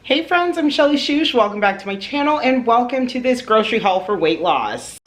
Hey friends, I'm Shelly Shoosh. Welcome back to my channel and welcome to this grocery haul for weight loss.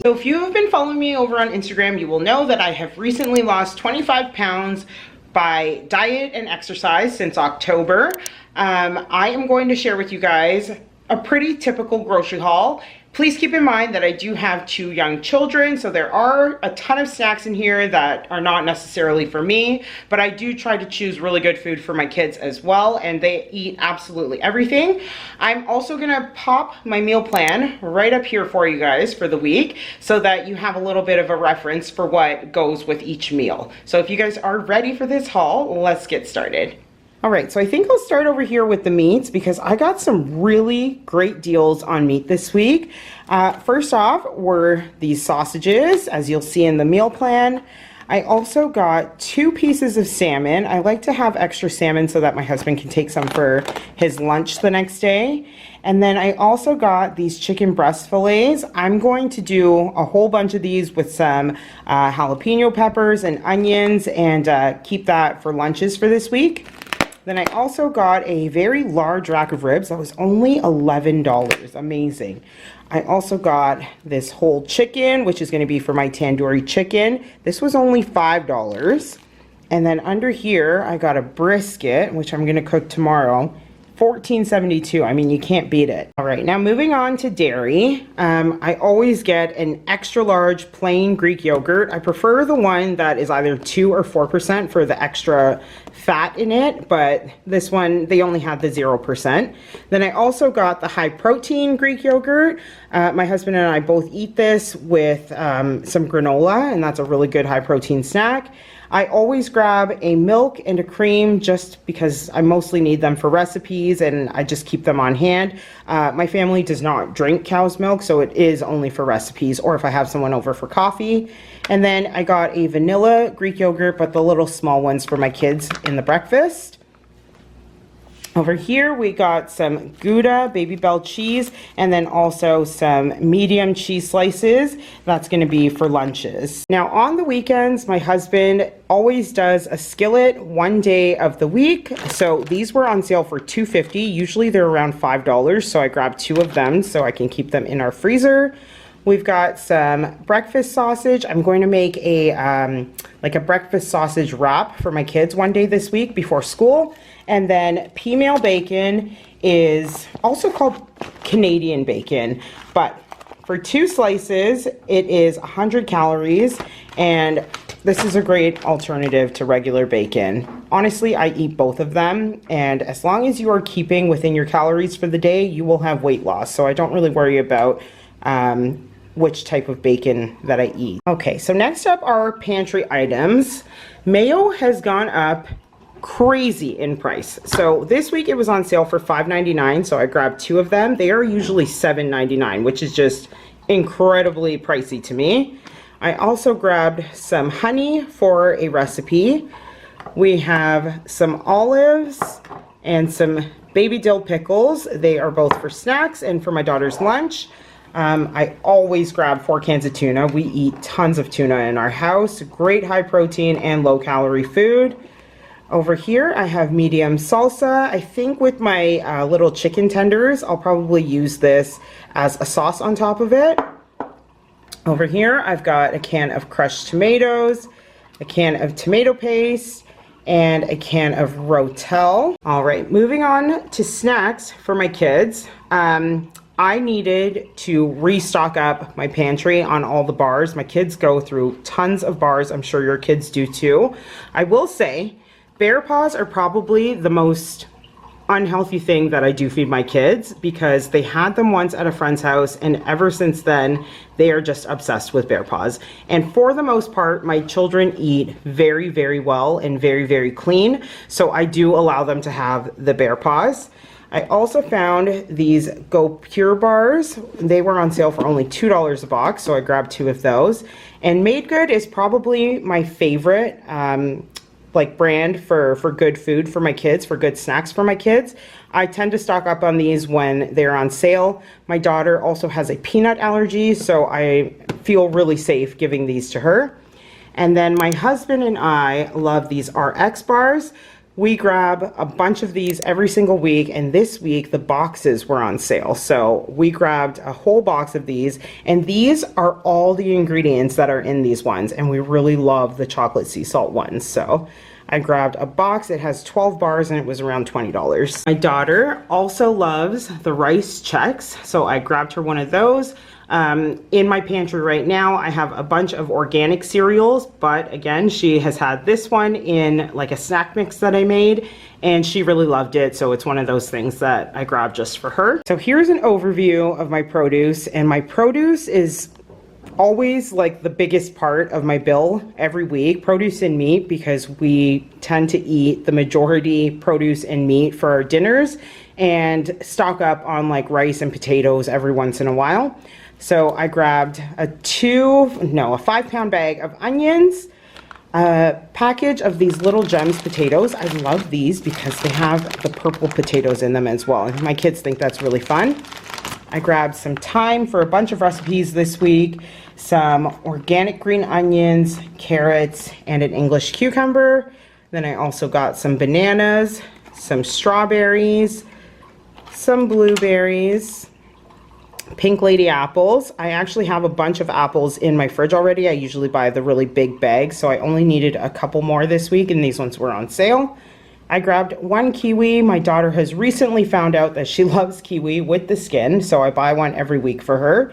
So if you have been following me over on Instagram, you will know that I have recently lost 25 pounds by diet and exercise since October. I am going to share with you guys a pretty typical grocery haul. Please keep in mind that I do have 2 young children, so there are a ton of snacks in here that are not necessarily for me, but I do try to choose really good food for my kids as well, and they eat absolutely everything. I'm also gonna pop my meal plan right up here for you guys for the week so that you have a little bit of a reference for what goes with each meal. So if you guys are ready for this haul, let's get started. All right, so I think I'll start over here with the meats because I got some really great deals on meat this week. First off were these sausages, as you'll see in the meal plan. I also got 2 pieces of salmon. I like to have extra salmon so that my husband can take some for his lunch the next day. And then I also got these chicken breast fillets. I'm going to do a whole bunch of these with some jalapeno peppers and onions and keep that for lunches for this week. Then I also got a very large rack of ribs. That was only $11. Amazing. I also got this whole chicken, which is going to be for my tandoori chicken. This was only $5. And then under here, I got a brisket, which I'm going to cook tomorrow. $14.72. I mean, you can't beat it. All right, now moving on to dairy. I always get an extra large plain Greek yogurt. I prefer the one that is either 2 or 4% for the extra fat in it, but this one, they only had the 0%. Then I also got the high protein Greek yogurt. My husband and I both eat this with some granola, and that's a really good high protein snack. I always grab a milk and a cream just because I mostly need them for recipes and I just keep them on hand. My family does not drink cow's milk, so it is only for recipes or if I have someone over for coffee. And then I got a vanilla Greek yogurt, but the little small ones for my kids in the breakfast. Over here we got some Gouda Baby Bell cheese and then also some medium cheese slices. That's going to be for lunches. Now on the weekends, my husband always does a skillet one day of the week. So these were on sale for $2.50. Usually they're around $5, so I grabbed 2 of them so I can keep them in our freezer. We've got some breakfast sausage. I'm going to make a like a breakfast sausage wrap for my kids one day this week before school. And then pea-meal bacon is also called Canadian bacon, but for 2 slices, it is 100 calories, and this is a great alternative to regular bacon. Honestly, I eat both of them, and as long as you are keeping within your calories for the day, you will have weight loss, so I don't really worry about which type of bacon that I eat. Okay, so next up are pantry items. Mayo has gone up crazy in price. So this week it was on sale for $5.99, so I grabbed 2 of them. They are usually $7.99, which is just incredibly pricey to me. I also grabbed some honey for a recipe. We have some olives and some baby dill pickles. They are both for snacks and for my daughter's lunch. I always grab 4 cans of tuna. We eat tons of tuna in our house. Great high protein and low calorie food. Over here I have medium salsa. I think with my little chicken tenders, I'll probably use this as a sauce on top of it. Over here I've got a can of crushed tomatoes, a can of tomato paste, and a can of Rotel. All right, moving on to snacks for my kids. I needed to restock up my pantry on all the bars. My kids go through tons of bars. I'm sure your kids do too. I will say, Bear Paws are probably the most unhealthy thing that I do feed my kids because they had them once at a friend's house and ever since then they are just obsessed with Bear Paws. And for the most part, my children eat very, very well and very, very clean. So I do allow them to have the Bear Paws. I also found these Go Pure bars. They were on sale for only $2 a box, so I grabbed 2 of those. And Made Good is probably my favorite like brand for good food for my kids, for good snacks for my kids. I tend to stock up on these when they're on sale. My daughter also has a peanut allergy, so I feel really safe giving these to her. And then my husband and I love these RX bars. We grab a bunch of these every single week, and this week the boxes were on sale. So we grabbed a whole box of these, and these are all the ingredients that are in these ones, and we really love the chocolate sea salt ones. So I grabbed a box. It has 12 bars and it was around $20. My daughter also loves the rice checks, so I grabbed her one of those. In my pantry right now, I have a bunch of organic cereals, but again, she has had this one in like a snack mix that I made, and she really loved it. So it's one of those things that I grabbed just for her. So here's an overview of my produce, and my produce is always like the biggest part of my bill every week, produce and meat, because we tend to eat the majority produce and meat for our dinners and stock up on like rice and potatoes every once in a while. So I grabbed a 5-pound bag of onions, a package of these Little Gems potatoes. I love these because they have the purple potatoes in them as well, and my kids think that's really fun. I grabbed some thyme for a bunch of recipes this week, some organic green onions, carrots, and an English cucumber. Then I also got some bananas, some strawberries, some blueberries, pink lady apples. I actually have a bunch of apples in my fridge already. I usually buy the really big bags, so I only needed a couple more this week, and these ones were on sale. I grabbed one kiwi. My daughter has recently found out that she loves kiwi with the skin, so I buy one every week for her.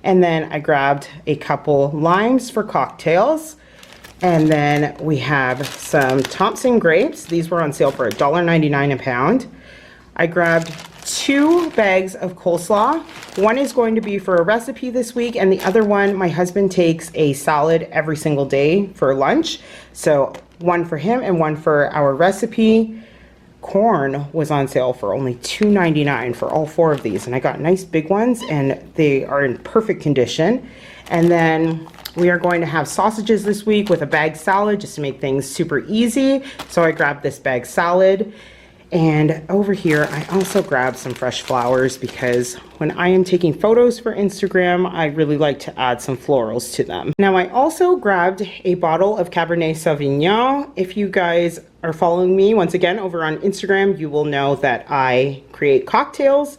And then I grabbed a couple limes for cocktails. And then we have some Thompson grapes. These were on sale for $1.99 a pound. I grabbed 2 bags of coleslaw. One is going to be for a recipe this week, and the other one, my husband takes a salad every single day for lunch. So one for him and one for our recipe. Corn was on sale for only $2.99 for all 4 of these, and I got nice big ones, and they are in perfect condition. And then we are going to have sausages this week with a bag salad just to make things super easy. So I grabbed this bag salad. And over here, I also grabbed some fresh flowers because when I am taking photos for Instagram, I really like to add some florals to them. Now, I also grabbed a bottle of Cabernet Sauvignon. If you guys are following me, once again, over on Instagram, you will know that I create cocktails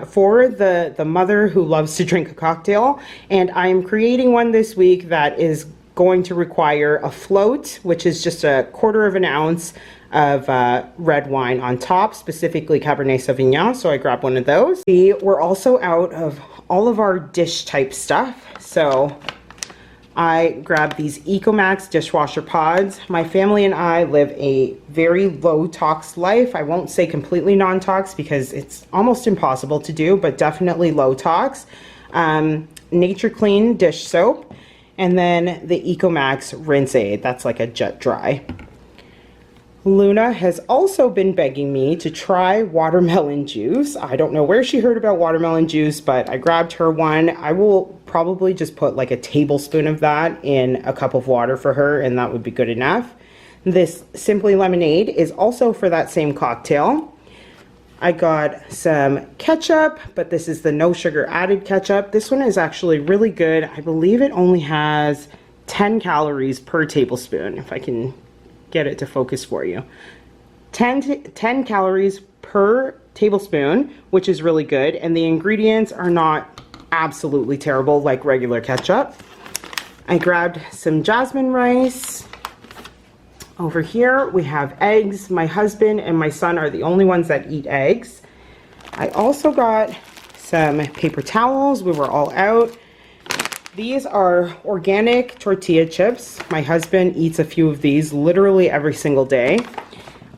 for the mother who loves to drink a cocktail. And I am creating one this week that is going to require a float, which is just a 1/4 of an ounce of red wine on top, specifically Cabernet Sauvignon, so I grabbed one of those. We were also out of all of our dish type stuff, so I grabbed these Ecomax dishwasher pods. My family and I live a very low tox life. I won't say completely non-tox because it's almost impossible to do, but definitely low tox. Nature Clean dish soap, and then the Ecomax Rinse Aid. That's like a jet dry. Luna has also been begging me to try watermelon juice. I don't know where she heard about watermelon juice, but I grabbed her one. I will probably just put like a tablespoon of that in a cup of water for her, and that would be good enough. This Simply Lemonade is also for that same cocktail. I got some ketchup, but this is the no sugar added ketchup. This one is actually really good. I believe it only has 10 calories per tablespoon, if I can get it to focus for you. 10 calories per tablespoon, which is really good, and the ingredients are not absolutely terrible like regular ketchup. I grabbed some jasmine rice. Over here we have eggs. My husband and my son are the only ones that eat eggs. I also got some paper towels. We were all out. These are organic tortilla chips. My husband eats a few of these literally every single day.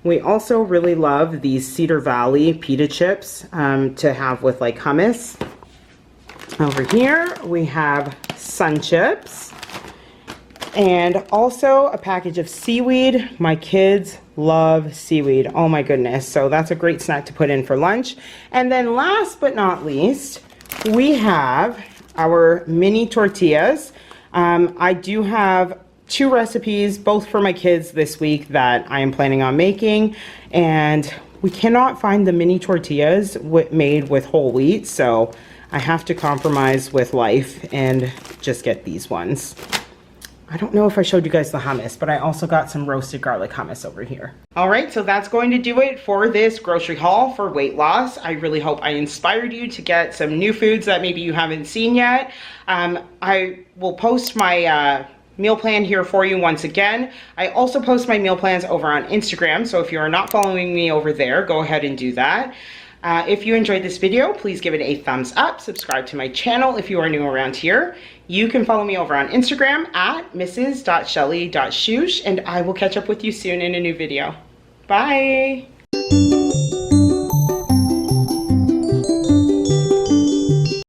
We also really love these Cedar Valley pita chips to have with like hummus. Over here we have sun chips and also a package of seaweed. My kids love seaweed. Oh my goodness. So that's a great snack to put in for lunch. And then last but not least, we have our mini tortillas. I do have 2 recipes, both for my kids this week, that I am planning on making, and we cannot find the mini tortillas made with whole wheat, so I have to compromise with life and just get these ones. I don't know if I showed you guys the hummus, but I also got some roasted garlic hummus over here. All right, so that's going to do it for this grocery haul for weight loss. I really hope I inspired you to get some new foods that maybe you haven't seen yet. I will post my meal plan here for you once again. I also post my meal plans over on Instagram, so if you are not following me over there, go ahead and do that. If you enjoyed this video, please give it a thumbs up. Subscribe to my channel if you are new around here. You can follow me over on Instagram at mrs.shelly.shoosh, and I will catch up with you soon in a new video. Bye!